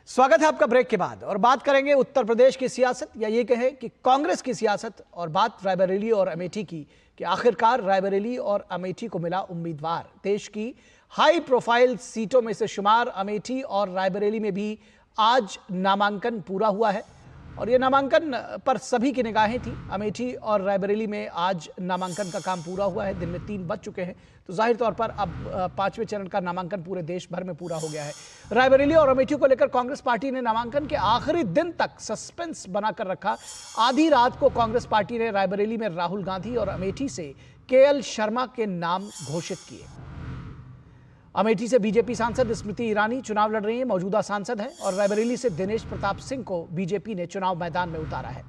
स्वागत है आपका ब्रेक के बाद और बात करेंगे उत्तर प्रदेश की सियासत या ये कहें कि कांग्रेस की सियासत और बात रायबरेली और अमेठी की कि आखिरकार रायबरेली और अमेठी को मिला उम्मीदवार। देश की हाई प्रोफाइल सीटों में से शुमार अमेठी और रायबरेली में भी आज नामांकन पूरा हुआ है और ये नामांकन पर सभी की निगाहें थी। अमेठी और रायबरेली में आज नामांकन का काम पूरा हुआ है, दिन में 3 बज चुके हैं, तो जाहिर तौर पर अब 5वें चरण का नामांकन पूरे देश भर में पूरा हो गया है। रायबरेली और अमेठी को लेकर कांग्रेस पार्टी ने नामांकन के आखिरी दिन तक सस्पेंस बनाकर रखा। आधी रात को कांग्रेस पार्टी ने रायबरेली में राहुल गांधी और अमेठी से केएल शर्मा के नाम घोषित किए। अमेठी से बीजेपी सांसद स्मृति ईरानी चुनाव लड़ रही हैं, मौजूदा सांसद हैं, और रायबरेली से दिनेश प्रताप सिंह को बीजेपी ने चुनाव मैदान में उतारा है।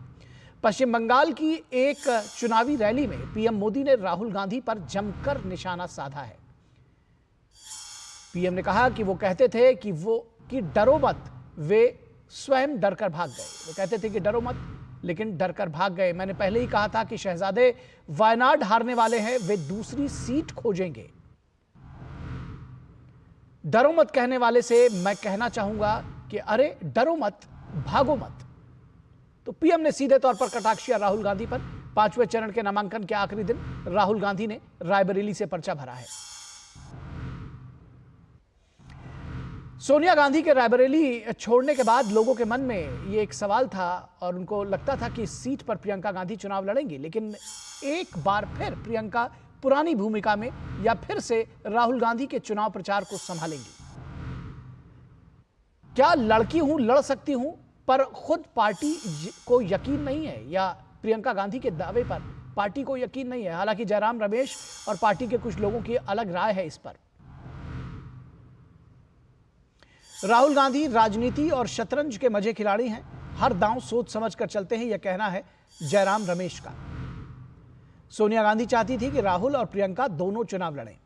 पश्चिम बंगाल की एक चुनावी रैली में पीएम मोदी ने राहुल गांधी पर जमकर निशाना साधा है। पीएम ने कहा कि वो कहते थे कि डरो मत, वे स्वयं डरकर भाग गए। वो कहते थे कि डरो मत, लेकिन डरकर भाग गए। मैंने पहले ही कहा था कि शहजादे वायनाड हारने वाले हैं, वे दूसरी सीट खोजेंगे। डरो मत कहने वाले से मैं कहना चाहूंगा कि अरे डरो मत, भागो मत। तो पीएम ने सीधे तौर पर कटाक्ष किया राहुल गांधी पर। 5वें चरण के नामांकन के आखिरी दिन राहुल गांधी ने रायबरेली से पर्चा भरा है। सोनिया गांधी के रायबरेली छोड़ने के बाद लोगों के मन में ये एक सवाल था और उनको लगता था कि इस सीट पर प्रियंका गांधी चुनाव लड़ेंगी, लेकिन एक बार फिर प्रियंका पुरानी भूमिका में या फिर से राहुल गांधी के चुनाव प्रचार को संभालेंगी। क्या लड़की हूं, लड़ सकती हूं, पर खुद पार्टी को यकीन नहीं है, या प्रियंका गांधी के दावे पर पार्टी को यकीन नहीं है। हालांकि जयराम रमेश और पार्टी के कुछ लोगों की अलग राय है इस पर। राहुल गांधी राजनीति और शतरंज के मजे खिलाड़ी हैं, हर दांव सोच समझ कर चलते हैं, यह कहना है जयराम रमेश का। सोनिया गांधी चाहती थी कि राहुल और प्रियंका दोनों चुनाव लड़ें।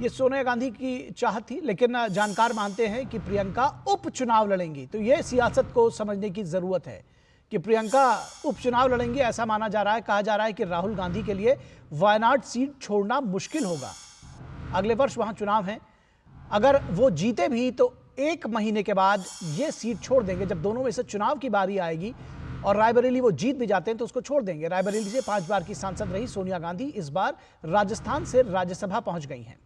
यह सोनिया गांधी की चाहत थी, लेकिन जानकार मानते हैं कि प्रियंका उपचुनाव लड़ेंगी। तो यह सियासत को समझने की जरूरत है कि प्रियंका उपचुनाव लड़ेंगी। ऐसा माना जा रहा है, कहा जा रहा है कि राहुल गांधी के लिए वायनाड सीट छोड़ना मुश्किल होगा। अगले वर्ष वहां चुनाव है, अगर वो जीते भी तो 1 महीने के बाद यह सीट छोड़ देंगे। जब दोनों में से चुनाव की बारी आएगी और रायबरेली वो जीत भी जाते हैं तो उसको छोड़ देंगे। रायबरेली से 5 बार की सांसद रही सोनिया गांधी इस बार राजस्थान से राज्यसभा पहुंच गई हैं।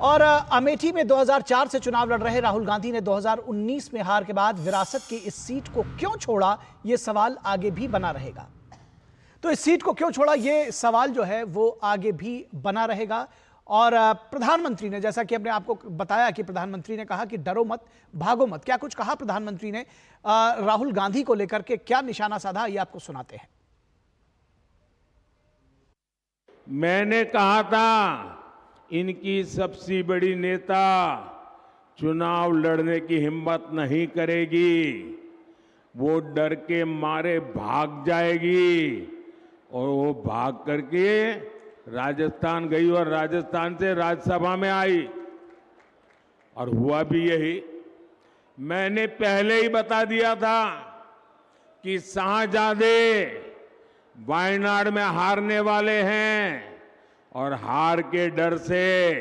और अमेठी में 2004 से चुनाव लड़ रहे राहुल गांधी ने 2019 में हार के बाद विरासत की इस सीट को क्यों छोड़ा, यह सवाल आगे भी बना रहेगा। तो इस सीट को क्यों छोड़ा, यह सवाल जो है वो आगे भी बना रहेगा। और प्रधानमंत्री ने, जैसा कि हमने आपको बताया कि प्रधानमंत्री ने कहा कि डरो मत, भागो मत। क्या कुछ कहा प्रधानमंत्री ने राहुल गांधी को लेकर के, क्या निशाना साधा, ये आपको सुनाते हैं। मैंने कहा था इनकी सबसे बड़ी नेता चुनाव लड़ने की हिम्मत नहीं करेगी, वो डर के मारे भाग जाएगी। और वो भाग करके राजस्थान गई और राजस्थान से राज्यसभा में आई और हुआ भी यही। मैंने पहले ही बता दिया था कि शाहजादे वायनाड में हारने वाले हैं और हार के डर से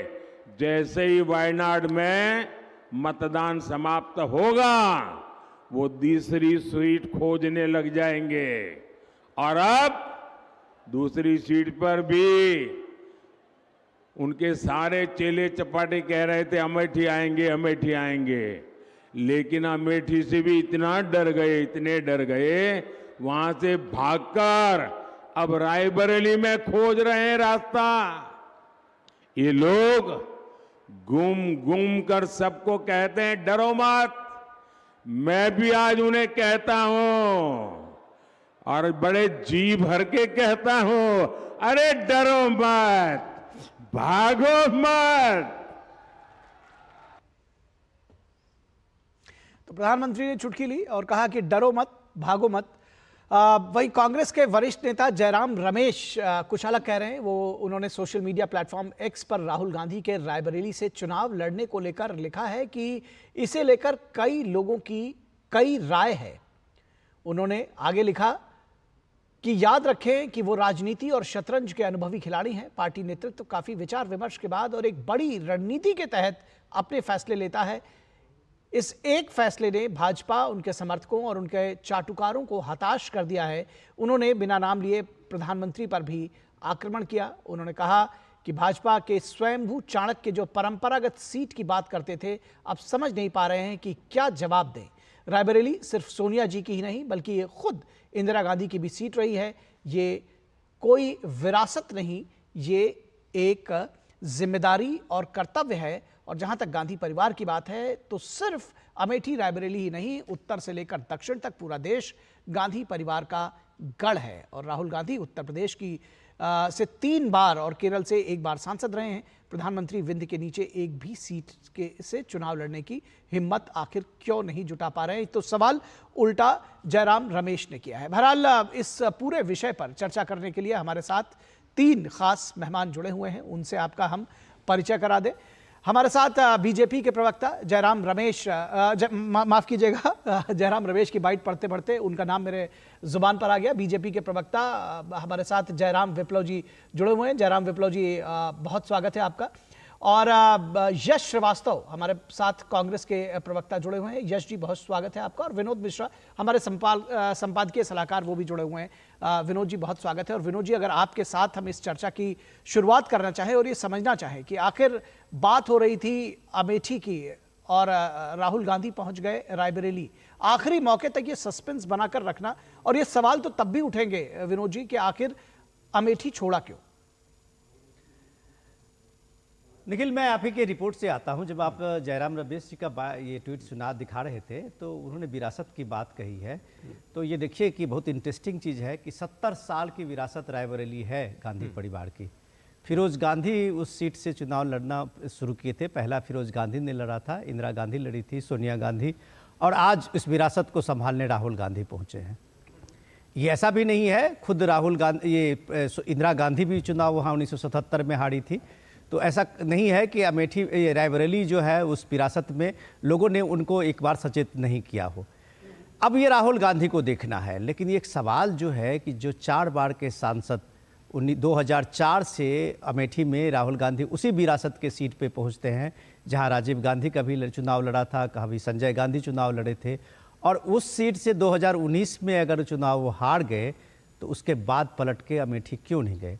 जैसे ही वायनाड में मतदान समाप्त होगा वो दूसरी सीट खोजने लग जाएंगे। और अब दूसरी सीट पर भी उनके सारे चेले चपाटे कह रहे थे अमेठी आएंगे, अमेठी आएंगे, लेकिन अमेठी से भी इतना डर गए, इतने डर गए, वहां से भागकर अब रायबरेली में खोज रहे हैं रास्ता। ये लोग घूम घूम कर सबको कहते हैं डरो मत। मैं भी आज उन्हें कहता हूं और बड़े जी भर के कहता हूं, अरे डरो मत, भागो मत। तो प्रधानमंत्री ने चुटकी ली और कहा कि डरो मत, भागो मत। वही कांग्रेस के वरिष्ठ नेता जयराम रमेश कुछ अलग कह रहे हैं। वो उन्होंने सोशल मीडिया प्लेटफॉर्म एक्स पर राहुल गांधी के रायबरेली से चुनाव लड़ने को लेकर लिखा है कि इसे लेकर कई लोगों की कई राय है। उन्होंने आगे लिखा कि याद रखें कि वो राजनीति और शतरंज के अनुभवी खिलाड़ी हैं। पार्टी नेतृत्व काफी विचार विमर्श के बाद और एक बड़ी रणनीति के तहत अपने फैसले लेता है। इस एक फैसले ने भाजपा, उनके समर्थकों और उनके चाटुकारों को हताश कर दिया है। उन्होंने बिना नाम लिए प्रधानमंत्री पर भी आक्रमण किया। उन्होंने कहा कि भाजपा के स्वयंभू चाणक्य जो परंपरागत सीट की बात करते थे, अब समझ नहीं पा रहे हैं कि क्या जवाब दें। रायबरेली सिर्फ सोनिया जी की ही नहीं बल्कि ये खुद इंदिरा गांधी की भी सीट रही है। ये कोई विरासत नहीं, ये एक जिम्मेदारी और कर्तव्य है। और जहां तक गांधी परिवार की बात है तो सिर्फ अमेठी रायबरेली ही नहीं, उत्तर से लेकर दक्षिण तक पूरा देश गांधी परिवार का गढ़ है। और राहुल गांधी उत्तर प्रदेश की से 3 बार और केरल से 1 बार सांसद रहे हैं। प्रधानमंत्री विंध्य के नीचे एक भी सीट से चुनाव लड़ने की हिम्मत आखिर क्यों नहीं जुटा पा रहे हैं, तो सवाल उल्टा जयराम रमेश ने किया है। बहरहाल इस पूरे विषय पर चर्चा करने के लिए हमारे साथ 3 खास मेहमान जुड़े हुए हैं, उनसे आपका हम परिचय करा दें। हमारे साथ बीजेपी के प्रवक्ता जयराम रमेश, माफ कीजिएगा, जयराम रमेश की बाइट पढ़ते पढ़ते उनका नाम मेरे जुबान पर आ गया। बीजेपी के प्रवक्ता हमारे साथ जयराम विप्लव जी जुड़े हुए हैं। जयराम विप्लव जी, बहुत स्वागत है आपका। और यश श्रीवास्तव हमारे साथ कांग्रेस के प्रवक्ता जुड़े हुए हैं। यश जी, बहुत स्वागत है आपका। और विनोद मिश्रा हमारे संपादकीय सलाहकार, वो भी जुड़े हुए हैं। विनोद जी, बहुत स्वागत है। और विनोद जी, अगर आपके साथ हम इस चर्चा की शुरुआत करना चाहें और ये समझना चाहें कि आखिर बात हो रही थी अमेठी की और राहुल गांधी पहुंच गए रायबरेली, आखिरी मौके तक ये सस्पेंस बनाकर रखना, और ये सवाल तो तब भी उठेंगे विनोद जी कि आखिर अमेठी छोड़ा क्यों? निखिल, मैं आप ही के रिपोर्ट से आता हूं। जब आप जयराम रमेश जी का ये ट्वीट सुना दिखा रहे थे तो उन्होंने विरासत की बात कही है। तो ये देखिए कि बहुत इंटरेस्टिंग चीज़ है कि 70 साल की विरासत रायबरेली है गांधी परिवार की। फिरोज गांधी उस सीट से चुनाव लड़ना शुरू किए थे। पहला फिरोज गांधी ने लड़ा था, इंदिरा गांधी लड़ी थी, सोनिया गांधी, और आज इस विरासत को संभालने राहुल गांधी पहुँचे हैं। ये ऐसा भी नहीं है, खुद राहुल गांधी, ये इंदिरा गांधी भी चुनाव वहाँ 1977 में हारी थी। तो ऐसा नहीं है कि अमेठी रायबरेली जो है उस विरासत में लोगों ने उनको एक बार सचेत नहीं किया हो। अब ये राहुल गांधी को देखना है। लेकिन एक सवाल जो है कि जो 4 बार के सांसद 2004 से अमेठी में राहुल गांधी उसी विरासत के सीट पे पहुंचते हैं जहां राजीव गांधी का भी चुनाव लड़ा था, कभी संजय गांधी चुनाव लड़े थे, और उस सीट से 2019 में अगर चुनाव वो हार गए तो उसके बाद पलट के अमेठी क्यों नहीं गए?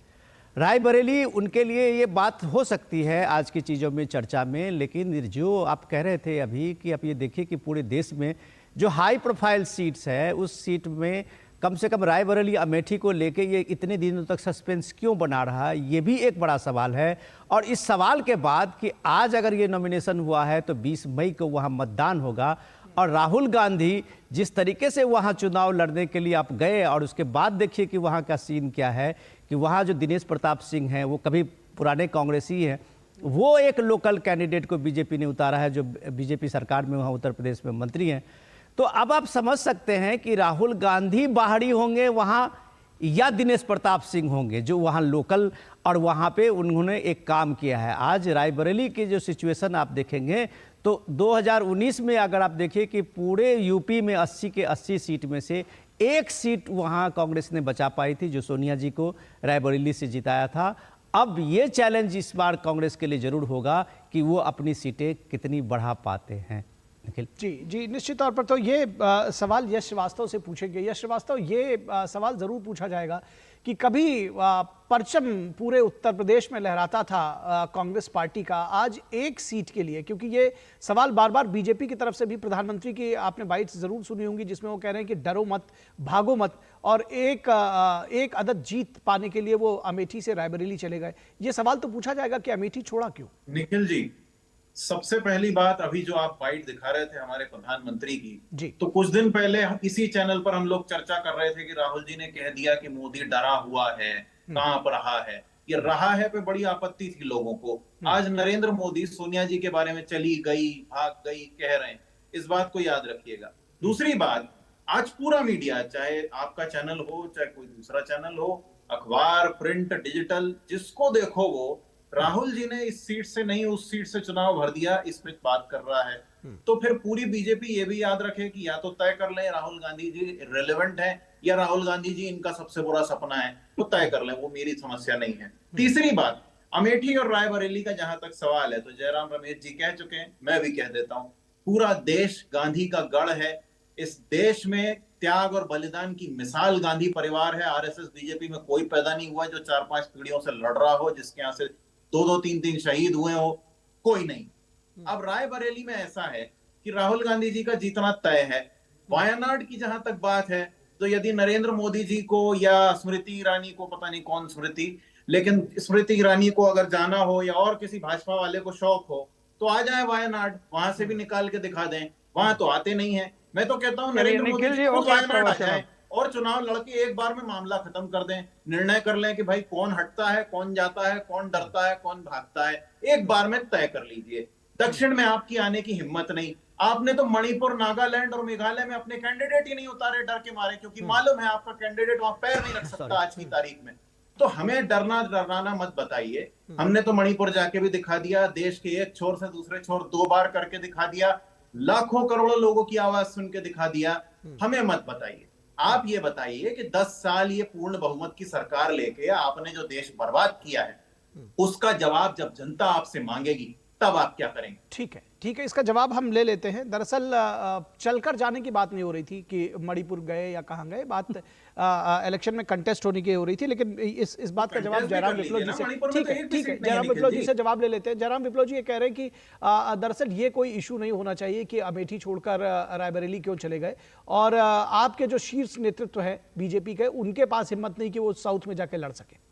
रायबरेली उनके लिए ये बात हो सकती है आज की चीज़ों में, चर्चा में। लेकिन जो आप कह रहे थे अभी कि आप ये देखिए कि पूरे देश में जो हाई प्रोफाइल सीट्स है उस सीट में कम से कम रायबरेली अमेठी को लेके ये इतने दिनों तक सस्पेंस क्यों बना रहा है, ये भी एक बड़ा सवाल है। और इस सवाल के बाद कि आज अगर ये नॉमिनेशन हुआ है तो 20 मई को वहाँ मतदान होगा, और राहुल गांधी जिस तरीके से वहाँ चुनाव लड़ने के लिए आप गए, और उसके बाद देखिए कि वहाँ का सीन क्या है कि वहाँ जो दिनेश प्रताप सिंह हैं, वो कभी पुराने कांग्रेसी हैं, वो एक लोकल कैंडिडेट को बीजेपी ने उतारा है जो बीजेपी सरकार में वहाँ उत्तर प्रदेश में मंत्री हैं। तो अब आप समझ सकते हैं कि राहुल गांधी बाहरी होंगे वहाँ या दिनेश प्रताप सिंह होंगे जो वहाँ लोकल, और वहाँ पे उन्होंने एक काम किया है। आज रायबरेली की जो सिचुएशन आप देखेंगे तो 2019 में अगर आप देखिए कि पूरे यूपी में 80 के 80 सीट में से 1 सीट वहाँ कांग्रेस ने बचा पाई थी जो सोनिया जी को रायबरेली से जिताया था। अब ये चैलेंज इस बार कांग्रेस के लिए जरूर होगा कि वो अपनी सीटें कितनी बढ़ा पाते हैं। जी, निश्चित तौर पर तो ये सवाल यश श्रीवास्तव से पूछेंगे। यश श्रीवास्तव, ये सवाल जरूर पूछा जाएगा कि कभी परचम पूरे उत्तर प्रदेश में लहराता था कांग्रेस पार्टी का, आज 1 सीट के लिए, क्योंकि ये सवाल बार बार बीजेपी की तरफ से भी, प्रधानमंत्री की आपने बाइट्स जरूर सुनी होंगी जिसमें वो कह रहे हैं कि डरो मत, भागो मत, और एक अदद जीत पाने के लिए वो अमेठी से रायबरेली चले गए। ये सवाल तो पूछा जाएगा कि अमेठी छोड़ा क्यों? निखिल जी, सबसे पहली बात, अभी जो आप बाइट दिखा रहे थे हमारे प्रधानमंत्री की, तो कुछ दिन पहले इसी चैनल पर हम लोग चर्चा कर रहे थे कि राहुल जी ने कह दिया कि मोदी डरा हुआ है, कहां पर रहा है। ये रहा है पे बड़ी आपत्ति थी लोगों को। आज नरेंद्र मोदी सोनिया जी के बारे में चली गई, भाग गई कह रहे हैं, इस बात को याद रखिएगा। दूसरी बात, आज पूरा मीडिया, चाहे आपका चैनल हो चाहे कोई दूसरा चैनल हो, अखबार, प्रिंट, डिजिटल, जिसको देखो वो राहुल जी ने इस सीट से नहीं उस सीट से चुनाव भर दिया, इस पे बात कर रहा है। तो फिर पूरी बीजेपी ये भी याद रखे कि या तो तय कर ले राहुल गांधी जी इर्रेलेवेंट है, या राहुल गांधी जी इनका सबसे बुरा सपना है, वो तय कर लें, वो मेरी समस्या नहीं है। तीसरी बात, अमेठी और रायबरेली का जहां तक सवाल है, तो जयराम रमेश जी कह चुके हैं, मैं भी कह देता हूं, पूरा देश गांधी का गढ़ है। इस देश में त्याग और बलिदान की मिसाल गांधी परिवार है। आरएसएस बीजेपी में कोई पैदा नहीं हुआ जो 4-5 पीढ़ियों से लड़ रहा हो, जिसके यहां से 2-2, 3-3 शहीद हुए हो, कोई नहीं। अब रायबरेली में ऐसा है कि राहुल गांधी जी का जीतना तय है। वायनाड की जहां तक बात है, तो यदि नरेंद्र मोदी जी को या स्मृति ईरानी को, पता नहीं कौन स्मृति, लेकिन स्मृति ईरानी को अगर जाना हो या और किसी भाजपा वाले को शौक हो, तो आ जाए वायनाड, वहां से भी निकाल के दिखा दें। वहां तो आते नहीं है। मैं तो कहता हूं नरेंद्र मोदी जी खुद वायनाड आ जाए और चुनाव लड़के एक बार में मामला खत्म कर दें, निर्णय कर लें कि भाई कौन हटता है, कौन जाता है, कौन डरता है, कौन भागता है, एक बार में तय कर लीजिए। दक्षिण में आपकी आने की हिम्मत नहीं। आपने तो मणिपुर, नागालैंड और मेघालय में अपने कैंडिडेट ही नहीं उतारे डर के मारे, क्योंकि मालूम है आपका कैंडिडेट वहां पैर नहीं रख सकता आज की तारीख में। तो हमें डरना डराना मत बताइए। हमने तो मणिपुर जाके भी दिखा दिया, देश के एक छोर से दूसरे छोर 2 बार करके दिखा दिया, लाखों करोड़ों लोगों की आवाज सुन के दिखा दिया। हमें मत बताइए। आप ये बताइए कि 10 साल ये पूर्ण बहुमत की सरकार लेके आपने जो देश बर्बाद किया है, उसका जवाब जब जनता आपसे मांगेगी तब आप क्या करेंगे? ठीक है, ठीक है, इसका जवाब हम ले लेते हैं। दरअसल चलकर जाने की बात नहीं हो रही थी कि मणिपुर गए या कहाँ गए, बात इलेक्शन में कंटेस्ट होने की हो रही थी, लेकिन इस बात का जवाब जयराम विप्लव जी से, ठीक है, ठीक है, जयराम विप्लव जी से जवाब ले लेते हैं। जयराम विप्लव जी ये कह रहे हैं कि दरअसल ये कोई इशू नहीं होना चाहिए कि अमेठी छोड़कर रायबरेली क्यों चले गए, और आपके जो शीर्ष नेतृत्व है बीजेपी के, उनके पास हिम्मत नहीं कि वो साउथ में जाके लड़ सके।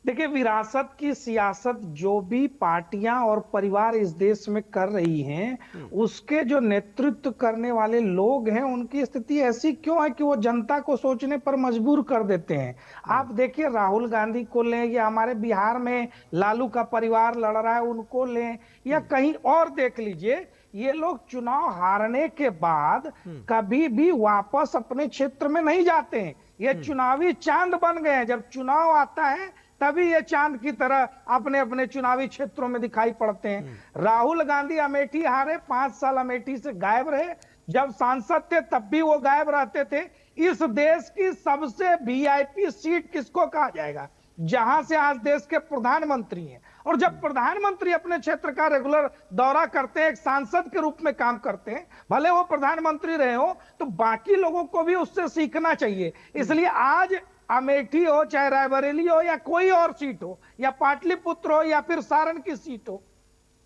देखिए, विरासत की सियासत जो भी पार्टियां और परिवार इस देश में कर रही हैं, उसके जो नेतृत्व करने वाले लोग हैं, उनकी स्थिति ऐसी क्यों है कि वो जनता को सोचने पर मजबूर कर देते हैं। आप देखिए, राहुल गांधी को लें या हमारे बिहार में लालू का परिवार लड़ रहा है उनको लें, या कहीं और देख लीजिए, ये लोग चुनाव हारने के बाद कभी भी वापस अपने क्षेत्र में नहीं जाते हैं। ये चुनावी चांद बन गए हैं। जब चुनाव आता है तभी ये चांद की तरह अपने अपने चुनावी क्षेत्रों में दिखाई पड़ते हैं। राहुल गांधी अमेठी हारे, 5 साल अमेठी से गायब रहे। जब सांसद थे तब भी वो गायब रहते थे। इस देश की सबसे वीआईपी सीट किसको कहा जाएगा? जहां से आज देश के प्रधानमंत्री हैं। और जब प्रधानमंत्री अपने क्षेत्र का रेगुलर दौरा करते हैं, एक सांसद के रूप में काम करते हैं, भले वो प्रधानमंत्री रहे हो, तो बाकी लोगों को भी उससे सीखना चाहिए। इसलिए आज अमेठी हो, चाहे रायबरेली हो, या कोई और सीट हो, या पाटलिपुत्र हो, या फिर सारण की सीट हो,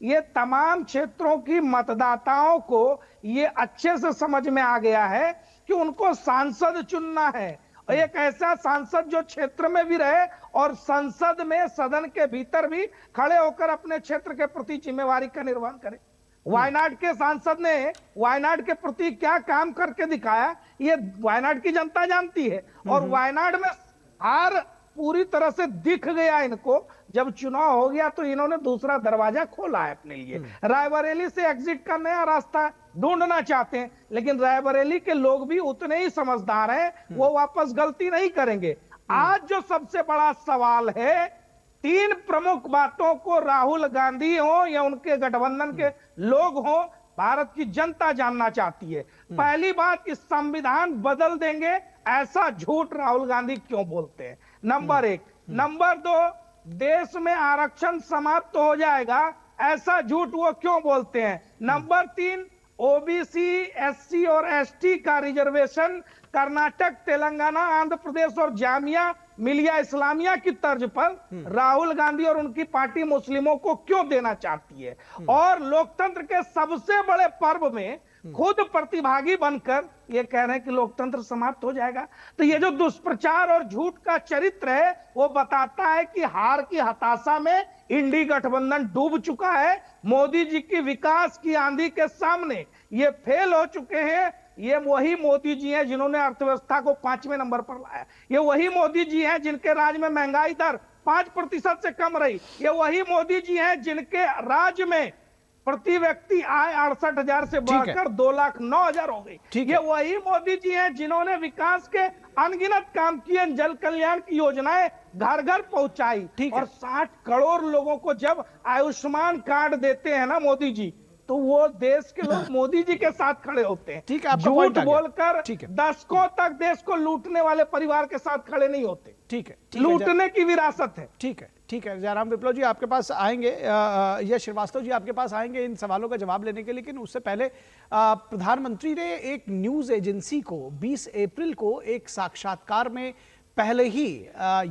ये तमाम क्षेत्रों की मतदाताओं को ये अच्छे से समझ में आ गया है कि उनको सांसद चुनना है, और एक ऐसा सांसद जो क्षेत्र में भी रहे और संसद में, सदन के भीतर भी खड़े होकर अपने क्षेत्र के प्रति जिम्मेवारी का निर्वहन करे। वायनाड के सांसद ने वायनाड के प्रति क्या काम करके दिखाया, ये वायनाड की जनता जानती है। और वायनाड में हार पूरी तरह से दिख गया इनको। जब चुनाव हो गया तो इन्होंने दूसरा दरवाजा खोला है अपने लिए। रायबरेली से एग्जिट का नया रास्ता ढूंढना चाहते हैं, लेकिन रायबरेली के लोग भी उतने ही समझदार हैं, वो वापस गलती नहीं करेंगे। आज जो सबसे बड़ा सवाल है, 3 प्रमुख बातों को राहुल गांधी हो या उनके गठबंधन के लोग हो, भारत की जनता जानना चाहती है। पहली बात, इस संविधान बदल देंगे ऐसा झूठ राहुल गांधी क्यों बोलते हैं? नंबर 1। नंबर 2, देश में आरक्षण समाप्त हो जाएगा ऐसा झूठ वो क्यों बोलते हैं? नंबर 3, ओबीसी, एससी और एसटी का रिजर्वेशन कर्नाटक, तेलंगाना, आंध्र प्रदेश और जामिया मिलिया इस्लामिया की तर्ज पर राहुल गांधी और उनकी पार्टी मुस्लिमों को क्यों देना चाहती है? और लोकतंत्र के सबसे बड़े पर्व में खुद प्रतिभागी बनकर ये कह रहे हैं कि लोकतंत्र समाप्त हो जाएगा। तो ये जो दुष्प्रचार और झूठ का चरित्र है, वो बताता है कि हार की हताशा में इंडी गठबंधन डूब चुका है। मोदी जी की विकास की आंधी के सामने ये फेल हो चुके हैं। ये वही मोदी जी हैं जिन्होंने अर्थव्यवस्था को 5वें नंबर पर लाया। ये वही मोदी जी हैं जिनके राज में महंगाई दर 5% से कम रही। ये वही मोदी जी हैं जिनके राज में प्रति व्यक्ति आय 68,000 से बढ़कर 2,09,000 हो गई। ये वही मोदी जी हैं जिन्होंने विकास के अनगिनत काम किए, जल कल्याण की योजनाएं घर घर पहुंचाई। और 60 करोड़ लोगों को जब आयुष्मान कार्ड देते हैं ना मोदी जी, तो वो देश के लोग मोदी जी के साथ खड़े होते हैं। ठीक है, आपका पॉइंट झूठ आ गया। बोलकर ठीक है। दशकों तक देश को लूटने वाले परिवार के साथ खड़े नहीं होते। ठीक है, लूटने की विरासत है। ठीक है, ठीक है। जयराम विप्लव जी आपके पास आएंगे, यश श्रीवास्तव जी आपके पास आएंगे इन सवालों का जवाब लेने के लिए, लेकिन उससे पहले प्रधानमंत्री ने एक न्यूज एजेंसी को 20 अप्रैल को एक साक्षात्कार में पहले ही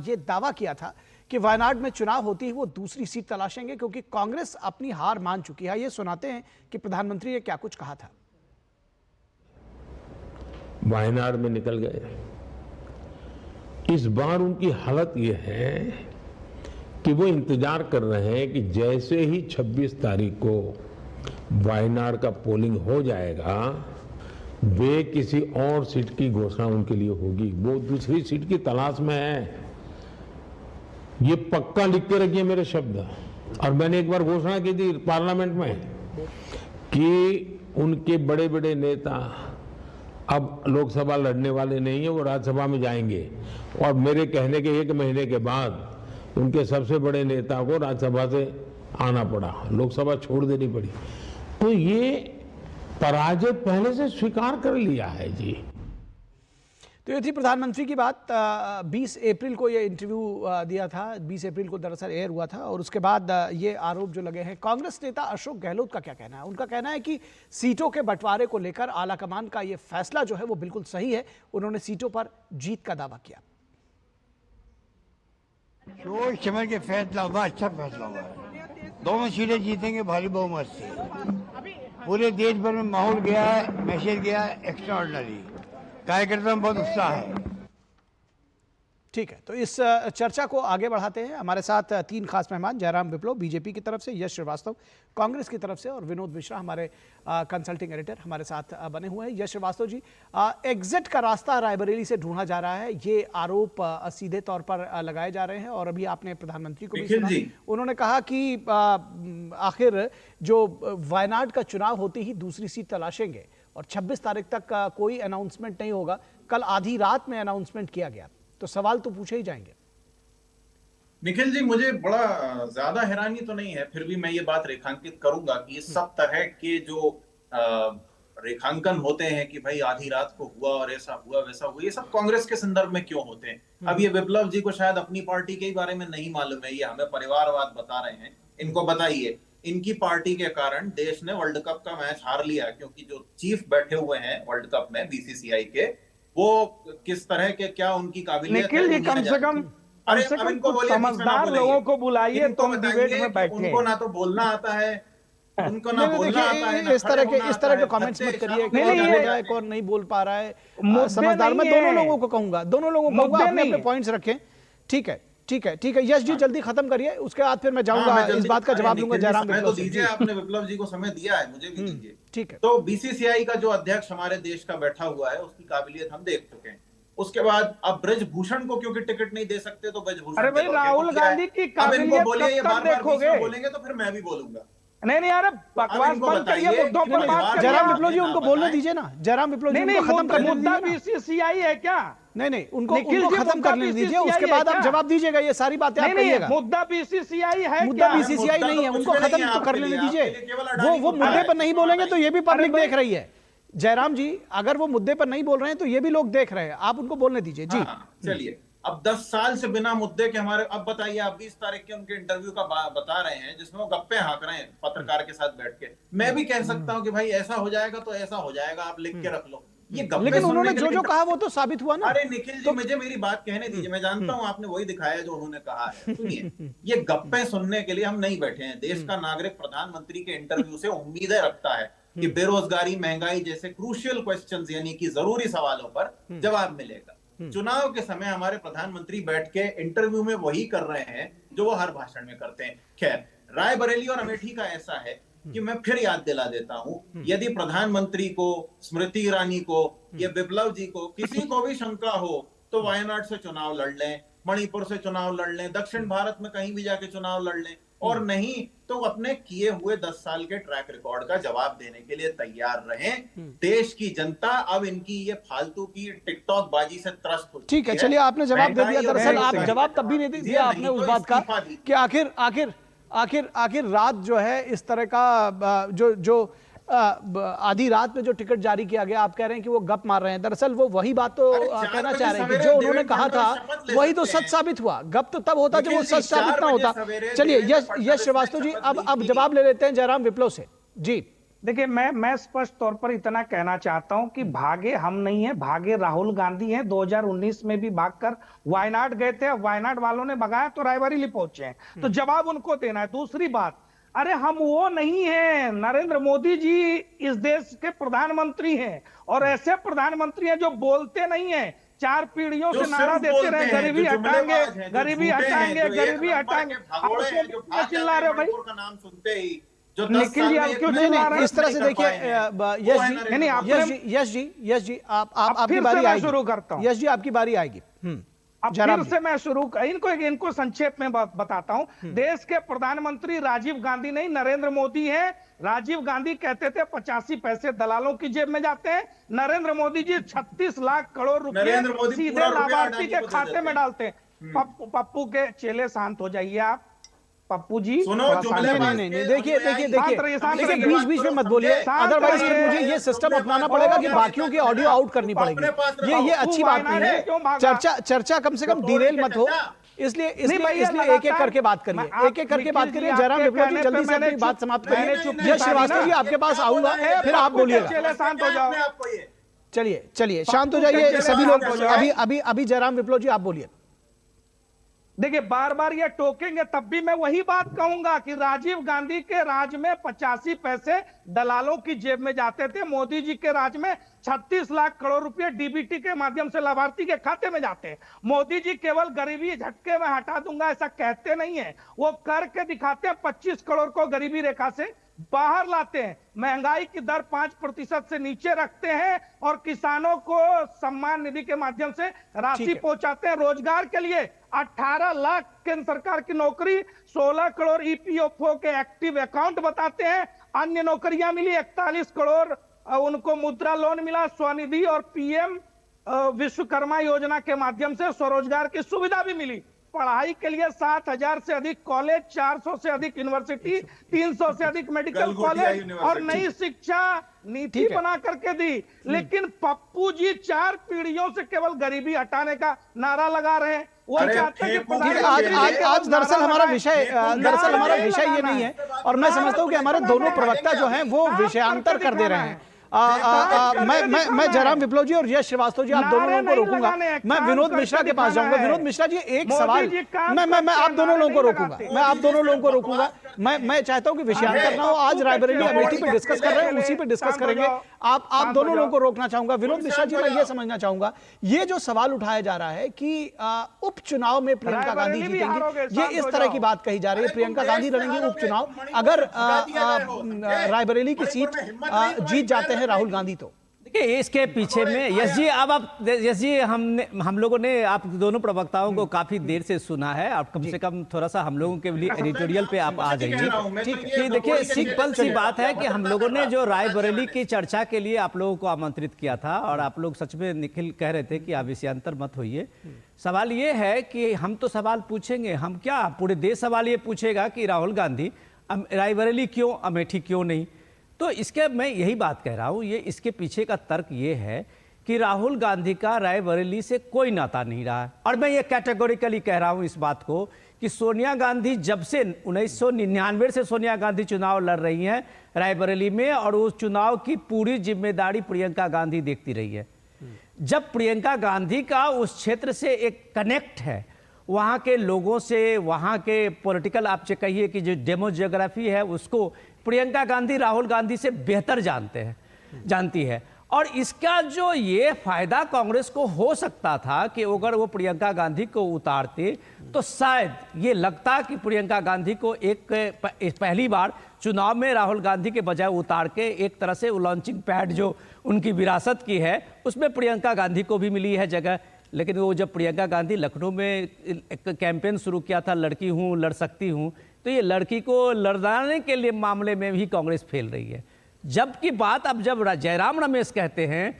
ये दावा किया था कि वायनाड में चुनाव होती ही वो दूसरी सीट तलाशेंगे क्योंकि कांग्रेस अपनी हार मान चुकी है। ये सुनाते हैं कि प्रधानमंत्री ने क्या कुछ कहा था। वायनाड में निकल गए। इस बार उनकी हालत ये है कि वो इंतजार कर रहे हैं कि जैसे ही 26 तारीख को वायनाड का पोलिंग हो जाएगा, वे किसी और सीट की घोषणा उनके लिए होगी। वो दूसरी सीट की तलाश में है। ये पक्का लिख के रखिए मेरे शब्द। और मैंने एक बार घोषणा की थी पार्लियामेंट में कि उनके बड़े बड़े नेता अब लोकसभा लड़ने वाले नहीं है, वो राज्यसभा में जाएंगे। और मेरे कहने के 1 महीने के बाद उनके सबसे बड़े नेता को राज्यसभा से आना पड़ा, लोकसभा छोड़ देनी पड़ी। तो ये पराजय पहले से स्वीकार कर लिया है जी। तो ये थी प्रधानमंत्री की बात। 20 अप्रैल को ये इंटरव्यू दिया था, 20 अप्रैल को दरअसल एयर हुआ था। और उसके बाद ये आरोप जो लगे हैं, कांग्रेस नेता अशोक गहलोत का क्या कहना है? उनका कहना है कि सीटों के बंटवारे को लेकर आलाकमान का ये फैसला जो है वो बिल्कुल सही है। उन्होंने सीटों पर जीत का दावा किया। सोच समझ के फैसला हुआ, अच्छा फैसला हुआ है। दोनों सीटें जीतेंगे भारी बहुमत से। पूरे देश भर में माहौल गया है, मैसेज गया है एक्स्ट्राऑर्डिनरी। कार्यकर्ताओं में बहुत उत्साह है। ठीक है, तो इस चर्चा को आगे बढ़ाते हैं। हमारे साथ 3 खास मेहमान, जयराम विप्लव बीजेपी की तरफ से, यश श्रीवास्तव कांग्रेस की तरफ से और विनोद मिश्रा हमारे कंसल्टिंग एडिटर हमारे साथ बने हुए हैं। यश श्रीवास्तव जी, एग्जिट का रास्ता रायबरेली से ढूंढा जा रहा है, ये आरोप सीधे तौर पर लगाए जा रहे हैं। और अभी आपने प्रधानमंत्री को भी सुना, उन्होंने कहा कि आखिर जो वायनाड का चुनाव होते ही दूसरी सीट तलाशेंगे और 26 तारीख तक कोई अनाउंसमेंट नहीं होगा। कल आधी रात में अनाउंसमेंट किया गया, तो सवाल तो पूछे ही जाएंगे। निखिल जी, मुझे बड़ा ज्यादा हैरानी तो नहीं है, फिर भी मैं ये बात रेखांकित करूंगा कि ये सब तरह के जो रेखांकन होते हैं कि भाई आधी रात को हुआ और ऐसा हुआ वैसा हुआ, ये सब कांग्रेस के संदर्भ में क्यों होते हैं? अब ये विप्लव जी को शायद अपनी पार्टी के बारे में नहीं मालूम है, ये हमें परिवारवाद बता रहे हैं। इनको बताइए, इनकी पार्टी के कारण देश ने वर्ल्ड कप का मैच हार लिया, क्योंकि जो चीफ बैठे हुए हैं वर्ल्ड कप में बीसीसीआई के, वो किस तरह के, क्या उनकी काबिलियत है? कम से कम समझदार लोगों को बुलाइए, तुम डिबेट में बैठे। उनको ना तो बोलना आता है, उनको ना बोलना आता है। इस तरह के कमेंट्स मत करिए, कौन नहीं बोल पा रहा है। समझदार मैं दोनों लोगों को कहूंगा, अपने पॉइंट्स रखें। ठीक है, ठीक है, ठीक है। यश जी जल्दी खत्म करिए, उसके बाद फिर मैं जाऊंगा, इस बात का जवाब दूंगा जयराम विप्लव से। दीजिए, आपने विप्लव जी को समय दिया है, मुझे भी दीजिए। ठीक है। तो बीसीसीआई का जो अध्यक्ष हमारे देश का बैठा हुआ है, उसकी काबिलियत हम देख चुके हैं। उसके बाद अब ब्रजभूषण को क्योंकि टिकट नहीं दे सकते, तो ब्रजभूषण, अरे भाई राहुल गांधी की काबिलियत बोलिए, कब देखोगे? बोलेंगे तो फिर मैं भी बोलूंगा। नहीं, अरे बकवास बंद करिए, मुद्दों पर बात करिए। जयराम विप्लव जी उनको बोलने दीजिए ना, जयराम विप्लव जी उनको खत्म करने मुद्दा बीसीसीआई है क्या? नहीं, उनको खत्म करने दीजिए, उसके बाद आप जवाब दीजिएगा। ये सारी बातें आप कहिएगा। मुद्दा बीसीसीआई है, मुद्दा बीसीसीआई नहीं है, उनको खत्म तो कर लेने दीजिए। वो मुद्दे पर नहीं बोलेंगे तो ये भी पब्लिक देख रही है। जयराम जी, अगर वो मुद्दे पर नहीं बोल रहे हैं तो ये भी लोग देख रहे हैं, आप उनको बोलने दीजिए जी। चलिए, अब 10 साल से बिना मुद्दे के हमारे, अब बताइए, आप 20 तारीख के उनके इंटरव्यू का बता रहे हैं जिसमें वो गप्पे हाँक रहे हैं पत्रकार के साथ बैठ के। मैं भी कह सकता हूं कि भाई ऐसा हो जाएगा तो ऐसा हो जाएगा, आप लिख के रख लो। ये गप्पे, लेकिन उन्होंने जो कहा वो तो साबित हुआ ना। अरे निखिल जी, मुझे मेरी बात कहने दीजिए, मैं जानता हूं आपने वही दिखाया जो उन्होंने कहा है। सुनिए, ये गप्पे सुनने के लिए हम नहीं बैठे हैं। देश का नागरिक प्रधानमंत्री के इंटरव्यू से उम्मीदें रखता है कि बेरोजगारी, महंगाई जैसे क्रूशियल क्वेश्चंस, यानी कि जरूरी सवालों पर जवाब मिलेगा। चुनाव के समय हमारे प्रधानमंत्री बैठ के इंटरव्यू में वही कर रहे हैं जो वो हर भाषण में करते हैं। खैर, रायबरेली और अमेठी का ऐसा है कि मैं फिर याद दिला देता हूं, यदि प्रधानमंत्री को, स्मृति ईरानी को, या विप्लव जी को, किसी को भी शंका हो तो वायनाड से चुनाव लड़ लें, मणिपुर से चुनाव लड़ लें, दक्षिण भारत में कहीं भी जाके चुनाव लड़ लें, और नहीं तो अपने किए हुए 10 साल के ट्रैक रिकॉर्ड का जवाब देने के लिए तैयार रहें। देश की जनता अब इनकी ये फालतू की टिकटॉक बाजी से त्रस्त हो चुकी है। ठीक है, चलिए आपने जवाब दे दिया। दरअसल आप जवाब तब भी नहीं दिया आपने उस बात का कि आखिर आखिर रात जो है इस तरह का जो आधी रात में जो टिकट जारी किया गया, आप कह रहे हैं कि वो गप मार रहे हैं। दरअसल वो वही बात तो कहना चाह रहे हैं कि जो उन्होंने कहा था वही तो सच साबित हुआ। गप तो तब होता जब वो सच साबित ना होता। चलिए यश श्रीवास्तव जी अब जवाब ले लेते हैं जयराम विप्लव से। जी देखिए, मैं स्पष्ट तौर पर इतना कहना चाहता हूं कि भागे हम नहीं है, भागे राहुल गांधी हैं। 2019 में भी भागकर वायनाड गए थे, वायनाड वालों ने भगाया तो रायबरेली पहुंचे हैं, तो जवाब उनको देना है। दूसरी बात, अरे हम वो नहीं हैं, नरेंद्र मोदी जी इस देश के प्रधानमंत्री हैं, और ऐसे प्रधानमंत्री हैं जो बोलते नहीं है, 4 पीढ़ियों से नारा देते रहे गरीबी हटाएंगे, गरीबी हटाएंगे, गरीबी हटाएंगे। आप चिल्ला रहे हो भाई? नाम सुनते ही निखिल जी, आप क्यों चिल्ला रहे हैं? इस तरह से देखिए यश जी आपकी बारी आएगी। शुरू करता हूं। यश जी आपकी बारी आएगी। अब फिर से मैं शुरू इनको संक्षेप में बताता हूं। देश के प्रधानमंत्री राजीव गांधी नहीं, नरेंद्र मोदी हैं। राजीव गांधी कहते थे 85 पैसे दलालों की जेब में जाते हैं। नरेंद्र मोदी जी 36 लाख करोड़ रुपए सीधे लाभार्थी के खाते में डालते हैं। पप्पू के चेले, शांत हो जाइए आप। पप्पू जी सुनो, नहीं देखिए बीच में मत बोलिए, अदरवाइज फिर मुझे ये सिस्टम अपनाना पड़ेगा कि बाकियों की ऑडियो आउट करनी पड़ेगी। ये अच्छी बात नहीं है। चर्चा कम से कम डिरेल मत हो, इसलिए एक एक करके बात करिए, एक एक करके बात करिए। जयराम विप्लव जी जल्दी से अपनी बात समाप्त करिए। यश श्रीवास्तव जी आपके पास आऊंगा, फिर आप बोलिएगा। शांत हो जाओ। चलिए शांत हो जाइए सभी लोग। अभी जयराम विप्लव जी आप बोलिए। देखिए, बार बार ये टोकेंगे तब भी मैं वही बात कहूंगा कि राजीव गांधी के राज में 85 पैसे दलालों की जेब में जाते थे। मोदी जी के राज में 36 लाख करोड़ रुपए डीबीटी के माध्यम से लाभार्थी के खाते में जाते हैं। मोदी जी केवल गरीबी झटके में हटा दूंगा ऐसा कहते नहीं है, वो करके दिखाते हैं। 25 करोड़ को गरीबी रेखा से बाहर लाते हैं, महंगाई की दर 5% से नीचे रखते हैं, और किसानों को सम्मान निधि के माध्यम से राशि पहुंचाते हैं। रोजगार के लिए 18 लाख केंद्र सरकार की नौकरी, 16 करोड़ ईपीएफओ के एक्टिव अकाउंट बताते हैं। अन्य नौकरियां मिली, 41 करोड़ उनको मुद्रा लोन मिला, स्वनिधि और पीएम विश्वकर्मा योजना के माध्यम से स्वरोजगार की सुविधा भी मिली। पढ़ाई के लिए 7,000 से अधिक कॉलेज, 400 से अधिक यूनिवर्सिटी, 300 से अधिक मेडिकल कॉलेज और नई शिक्षा नीति बना करके दी। लेकिन पप्पू जी 4 पीढ़ियों से केवल गरीबी हटाने का नारा लगा रहे हैं। वो चाहते हैं कि आज दरअसल हमारा विषय ये नहीं है, और मैं समझता हूं कि हमारे दोनों प्रवक्ता जो हैं वो विषयांतर कर दे रहे हैं। मैं जयराम विप्लव जी और यश श्रीवास्तव जी आप दोनों लोगों को रोकूंगा। मैं विनोद मिश्रा के पास जाऊंगा। विनोद मिश्रा जी एक सवाल, मैं आप दोनों लोगों को रोकूंगा। मैं चाहता हूं कि विषयांतर ना हो। आज रायबरेली अमेठी पे डिस्कस कर रहे हैं, उसी पे डिस्कस करेंगे। आप दोनों लोगों को रोकना चाहूंगा। विनोद मिश्रा जी, मैं ये समझना चाहूंगा, ये जो सवाल उठाया जा रहा है कि उपचुनाव में प्रियंका गांधी जीतेंगी, ये इस तरह की बात कही जा रही है। प्रियंका गांधी लड़ेंगी उपचुनाव, अगर रायबरेली की सीट जीत जाते हैं राहुल गांधी तो। देखिए, इसके पीछे में यश जी हम लोगों ने आप दोनों प्रवक्ताओं को काफी देर से सुना है। आप कम से कम थोड़ा सा हम लोगों के लिए एडिटोरियल पे आप आ जाइए। ठीक है, देखिए सिंपल सी बात है कि हम लोगों ने जो रायबरेली की चर्चा के लिए आप लोगों को आमंत्रित किया था, और आप लोग सच में निखिल कह रहे थे कि आप विषयांतर मत होइए। सवाल ये है कि हम तो सवाल पूछेंगे, हम क्या पूरे देश सवाल ये पूछेगा कि राहुल गांधी रायबरेली क्यों, अमेठी क्यों नहीं। तो इसके मैं यही बात कह रहा हूँ, ये इसके पीछे का तर्क ये है कि राहुल गांधी का रायबरेली से कोई नाता नहीं रहा है। और मैं ये कैटेगोरिकली कह रहा हूँ इस बात को कि सोनिया गांधी जब से 1999 से सोनिया गांधी चुनाव लड़ रही हैं रायबरेली में, और उस चुनाव की पूरी जिम्मेदारी प्रियंका गांधी देखती रही है। जब प्रियंका गांधी का उस क्षेत्र से एक कनेक्ट है, वहाँ के लोगों से, वहाँ के पॉलिटिकल आप कहिए कि जो डेमोजियोग्राफी है उसको प्रियंका गांधी राहुल गांधी से बेहतर जानती है। और इसका जो ये फायदा कांग्रेस को हो सकता था कि अगर वो प्रियंका गांधी को उतारते तो शायद ये लगता कि प्रियंका गांधी को एक पहली बार चुनाव में राहुल गांधी के बजाय उतार के एक तरह से लॉन्चिंग पैड जो उनकी विरासत की है उसमें प्रियंका गांधी को भी मिली है जगह। लेकिन वो जब प्रियंका गांधी लखनऊ में एक कैंपेन शुरू किया था, लड़की हूँ लड़ सकती हूँ, तो ये लड़की को लड़ाने के लिए मामले में भी कांग्रेस फेल रही है। जबकि बात अब जब जयराम रमेश कहते हैं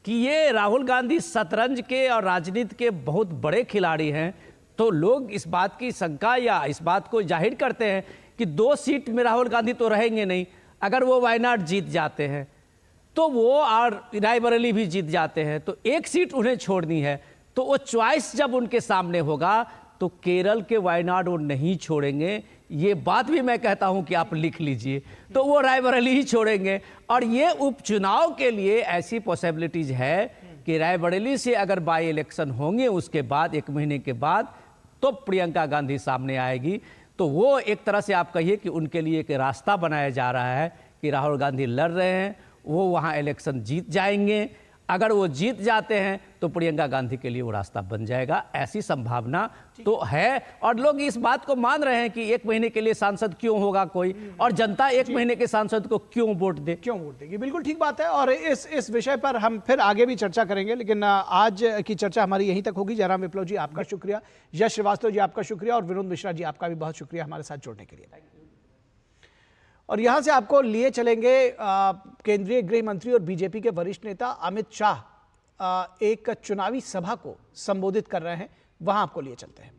कि ये राहुल गांधी शतरंज के और राजनीति के बहुत बड़े खिलाड़ी हैं, तो लोग इस बात की शंका या इस बात को जाहिर करते हैं कि 2 सीट में राहुल गांधी तो रहेंगे नहीं। अगर वो वायनाड जीत जाते हैं तो वो और रायबरेली भी जीत जाते हैं तो 1 सीट उन्हें छोड़नी है। तो वो चॉइस जब उनके सामने होगा तो केरल के वायनाड वो नहीं छोड़ेंगे। ये बात भी मैं कहता हूं कि आप लिख लीजिए, तो वो रायबरेली ही छोड़ेंगे। और ये उपचुनाव के लिए ऐसी पॉसिबिलिटीज है कि रायबरेली से अगर बाई इलेक्शन होंगे उसके बाद 1 महीने के बाद तो प्रियंका गांधी सामने आएगी। तो वो एक तरह से आप कहिए कि उनके लिए एक रास्ता बनाया जा रहा है कि राहुल गांधी लड़ रहे हैं, वो वहाँ इलेक्शन जीत जाएंगे। अगर वो जीत जाते हैं तो प्रियंका गांधी के लिए वो रास्ता बन जाएगा, ऐसी संभावना तो है। और लोग इस बात को मान रहे हैं कि 1 महीने के लिए सांसद क्यों होगा कोई, और जनता 1 महीने के सांसद को क्यों वोट देगी। बिल्कुल ठीक बात है और इस विषय पर हम फिर आगे भी चर्चा करेंगे, लेकिन आज की चर्चा हमारी यहीं तक होगी। जयराम विप्लव जी आपका शुक्रिया, यश श्रीवास्तव जी आपका शुक्रिया और विनोद मिश्रा जी आपका भी बहुत शुक्रिया हमारे साथ जुड़ने के लिए। और यहां से आपको लिए चलेंगे केंद्रीय गृह मंत्री और बीजेपी के वरिष्ठ नेता अमित शाह एक चुनावी सभा को संबोधित कर रहे हैं, वहां आपको लिए चलते हैं।